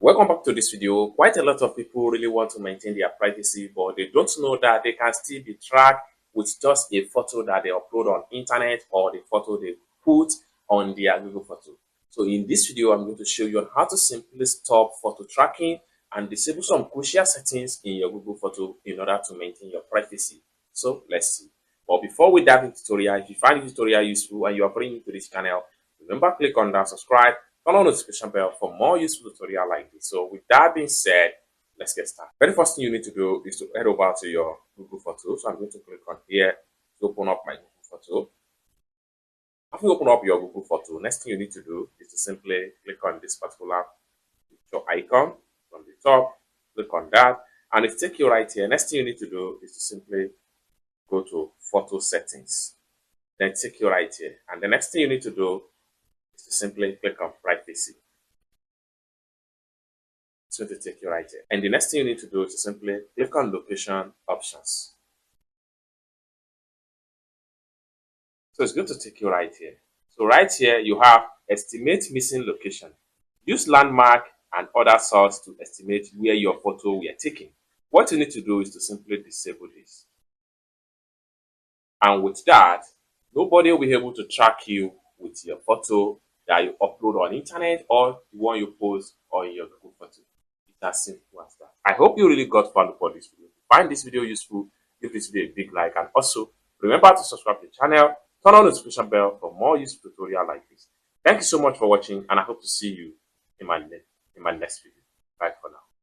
Welcome back to this video. Quite a lot of people really want to maintain their privacy, but they don't know that they can still be tracked with just a photo that they upload on internet or the photo they put on their Google Photo. So in this video, I'm going to show you on how to simply stop photo tracking and disable some crucial settings in your Google Photo in order to maintain your privacy. So let's see. But before we dive into the tutorial, if you find the tutorial useful and you are brand new to this channel, remember click on that subscribe, turn on notification bell for more useful tutorial like this. So with that being said, let's get started. Very first thing you need to do is to head over to your Google Photo. So I'm going to click on here to open up my Google Photo. After you open up your Google Photo, next thing you need to do is to simply click on this particular picture icon from the top. Click on that, and it takes you right here. Next thing you need to do is to simply go to Photo Settings. Then take you right here, and the next thing you need to do is to simply click on Privacy. It's going to take you right here. And the next thing you need to do is to simply click on Location Options. So it's going to take you right here. So right here, you have Estimate Missing Location. Use landmark and other source to estimate where your photo were taken. What you need to do is to simply disable this. And with that, nobody will be able to track you with your photo that you upload on internet or the one you post on your Google Photo. It's as simple as that. I hope you really got fun for this video. If you find this video useful, give this video a big like, and also remember to subscribe to the channel, turn on the notification bell for more useful tutorial like this. Thank you so much for watching, and I hope to see you in my next video. Bye for now.